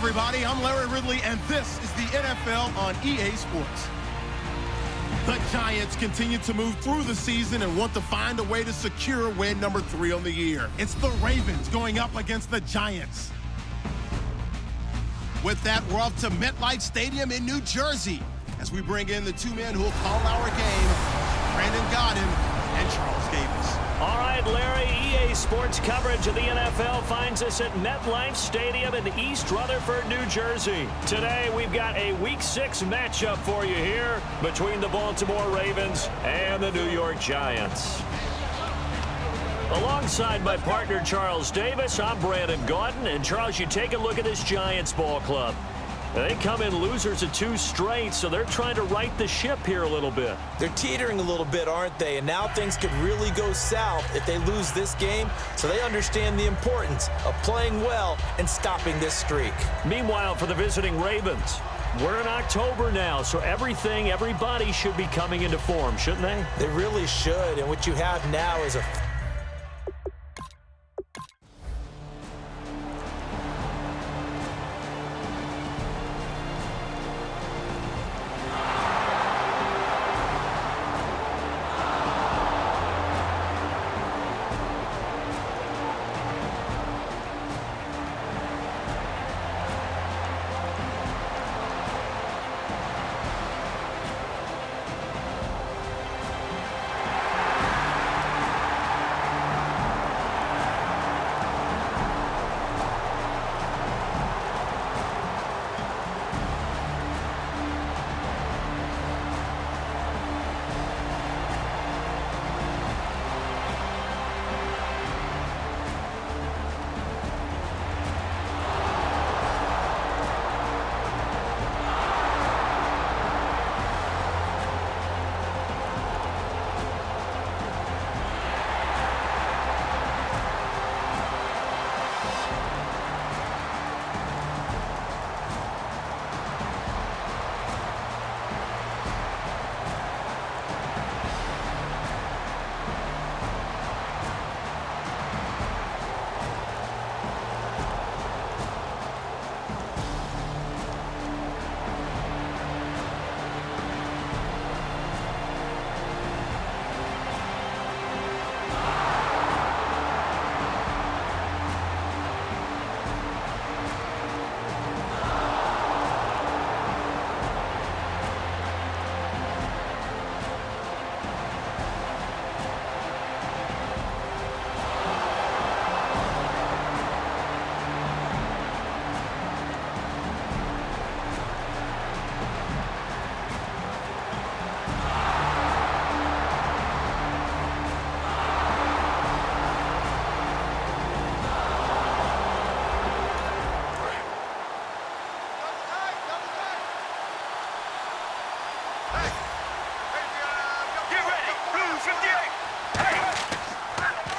everybody. I'm Larry Ridley, and this is the NFL on EA Sports. The Giants continue to move through the season and want to find a way to secure win number 3 on the year. It's the Ravens going up against the Giants. With that, we're off to MetLife Stadium in New Jersey as we bring in the two men who will call our game, Brandon Godden and Charles Davis. All right, Larry, EA Sports coverage of the NFL finds us at MetLife Stadium in East Rutherford, New Jersey. Today, we've got a Week 6 matchup for you here between the Baltimore Ravens and the New York Giants. Alongside my partner, Charles Davis, I'm Brandon Gaudin. And, Charles, you take a look at this Giants ball club. They come in losers of 2 straight, so they're trying to right the ship here a little bit. They're teetering a little bit, aren't they? And now things could really go south if they lose this game, so they understand the importance of playing well and stopping this streak. Meanwhile, for the visiting Ravens, we're in October now, so everybody should be coming into form, shouldn't they? They really should, and what you have now is a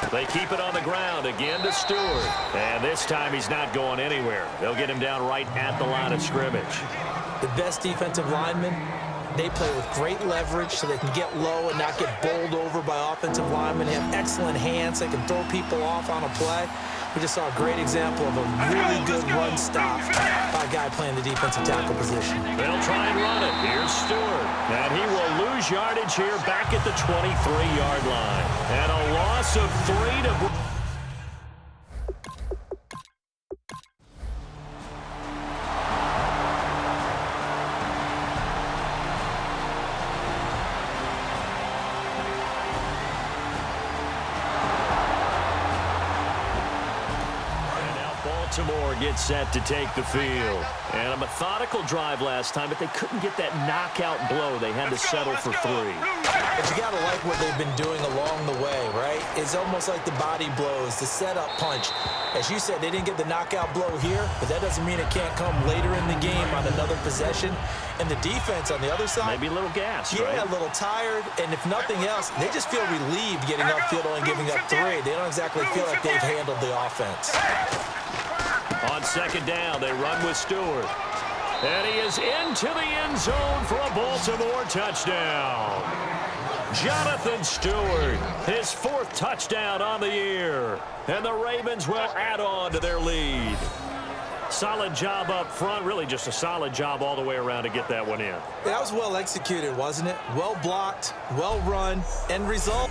They keep it on the ground again to Stewart. And this time he's not going anywhere. They'll get him down right at the line of scrimmage. the best defensive linemen. They play with great leverage so they can get low and not get bowled over by offensive linemen. They have excellent hands. They can throw people off on a play. We just saw a great example of a really good run stop by a guy playing the defensive tackle position. They'll try and run it. Here's Stewart. And he will lose yardage here back at the 23-yard line. And a loss of 3 to... Baltimore gets set to take the field. And a methodical drive last time, but they couldn't get that knockout blow. They had to settle for 3. But you got to like what they've been doing along the way, right? It's almost like the body blows, the setup punch. As you said, they didn't get the knockout blow here, but that doesn't mean it can't come later in the game on another possession. And the defense on the other side, maybe a little gassed, yeah, right? A little tired. And if nothing else, they just feel relieved getting upfield, only giving up 3. They don't exactly feel like they've handled the offense. On second down, they run with Stewart. And he is into the end zone for a Baltimore touchdown. Jonathan Stewart, his 4th touchdown on the year. And the Ravens will add on to their lead. Solid job up front, really just a solid job all the way around to get that one in. That was well executed, wasn't it? Well blocked, well run, end result.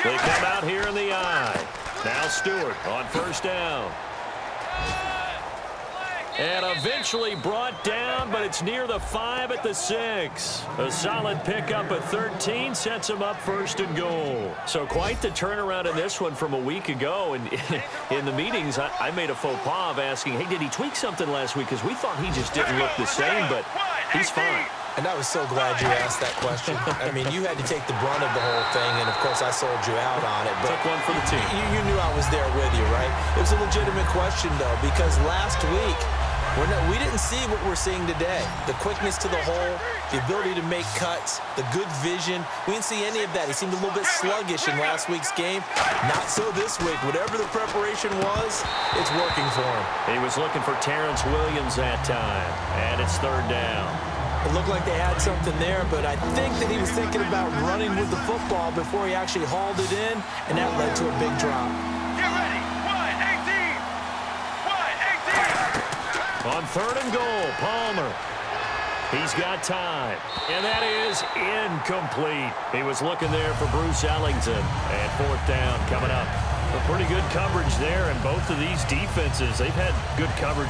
They come out here in the eye. Now Stewart on first down. And eventually brought down, but it's near the 5 at the 6. A solid pickup at 13 sets him up first and goal. So quite the turnaround in this one from a week ago. And in the meetings, I made a faux pas of asking, hey, did he tweak something last week? Because we thought he just didn't look the same, but he's fine. And I was so glad you asked that question. I mean, you had to take the brunt of the whole thing, and, of course, I sold you out on it. But took one for the team. You knew I was there with you, right? It was a legitimate question, though, because last week, we didn't see what we're seeing today. The quickness to the hole, the ability to make cuts, the good vision. We didn't see any of that. He seemed a little bit sluggish in last week's game. Not so this week. Whatever the preparation was, it's working for him. He was looking for Terrence Williams that time, and it's third down. It looked like they had something there, but I think that he was thinking about running with the football before he actually hauled it in, and that led to a big drop. Get ready. 1-18. 1-18. On third and goal, Palmer. He's got time. And that is incomplete. He was looking there for Bruce Ellington. And fourth down coming up. A pretty good coverage there, and both of these defenses, they've had good coverage.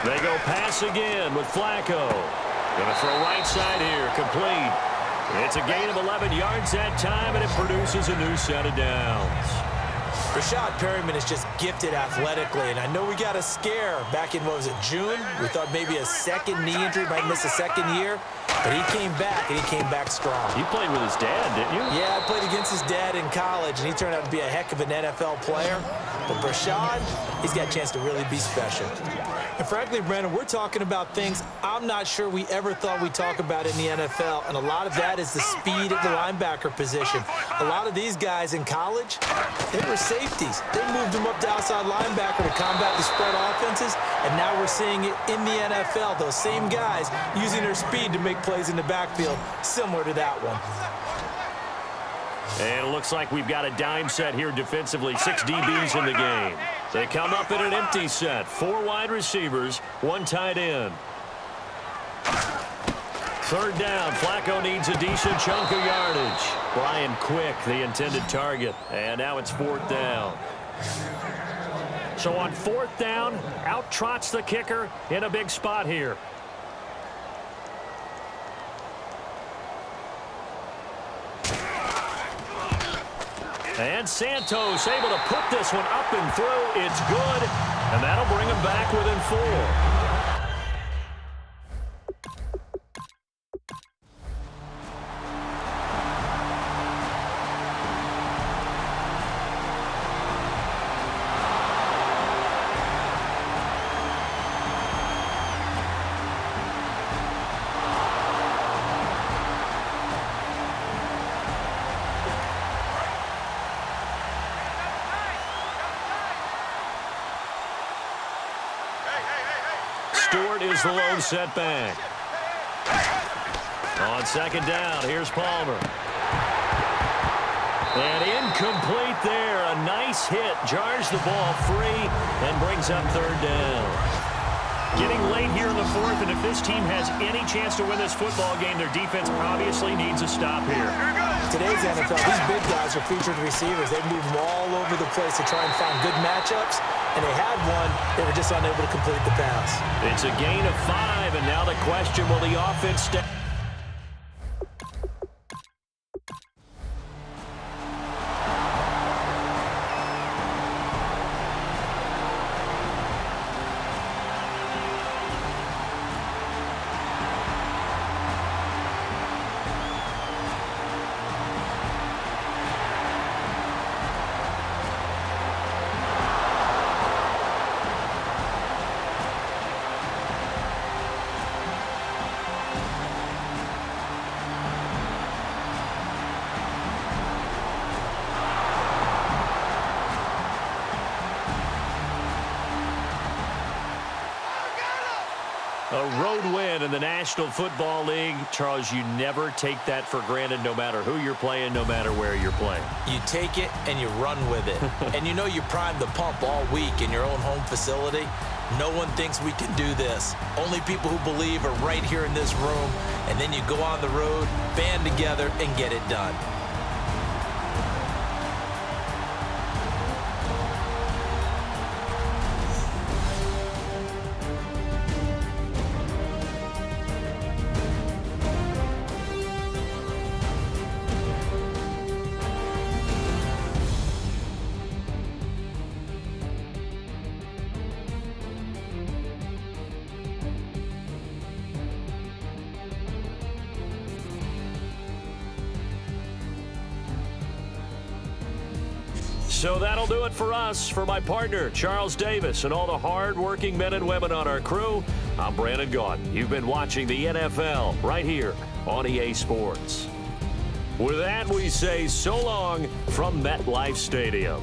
They go pass again with Flacco. Going to throw right side here, complete. It's a gain of 11 yards that time, and it produces a new set of downs. Rashad Perryman is just gifted athletically, and I know we got a scare back in, what was it, June? We thought maybe a second knee injury, might miss a second year, but he came back, and he came back strong. You played with his dad, didn't you? Yeah, I played against his dad in college, and he turned out to be a heck of an NFL player. But Rashad, he's got a chance to really be special. And frankly, Brandon, we're talking about things I'm not sure we ever thought we'd talk about in the NFL, and a lot of that is the speed at the linebacker position. A lot of these guys in college, they were safeties. They moved them up to outside linebacker to combat the spread offenses, and now we're seeing it in the NFL. Those same guys using their speed to make plays in the backfield, similar to that one. And it looks like we've got a dime set here defensively. 6 DBs in the game. They come up in an empty set. 4 wide receivers, 1 tight end. Third down. Flacco needs a decent chunk of yardage. Brian Quick, the intended target. And now it's 4th down. So on 4th down, out trots the kicker in a big spot here. And Santos able to put this one up and through. It's good, and that'll bring him back within 4. Stewart is the lone setback. On 2nd down, here's Palmer. And incomplete there. A nice hit. Jars the ball free and brings up 3rd down. Getting late here in the fourth, and if this team has any chance to win this football game, their defense obviously needs a stop here. Today's NFL, these big guys are featured receivers. They move them all over the place to try and find good matchups, and they had one. They were just unable to complete the pass. It's a gain of 5, and now the question, will the offense stay? A road win in the National Football League. Charles, you never take that for granted, no matter who you're playing, no matter where you're playing. You take it and you run with it. And you know you primed the pump all week in your own home facility. No one thinks we can do this. Only people who believe are right here in this room. And then you go on the road, band together, and get it done. So that'll do it for us. For my partner, Charles Davis, and all the hard-working men and women on our crew, I'm Brandon Gaudin. You've been watching the NFL right here on EA Sports. With that, we say so long from MetLife Stadium.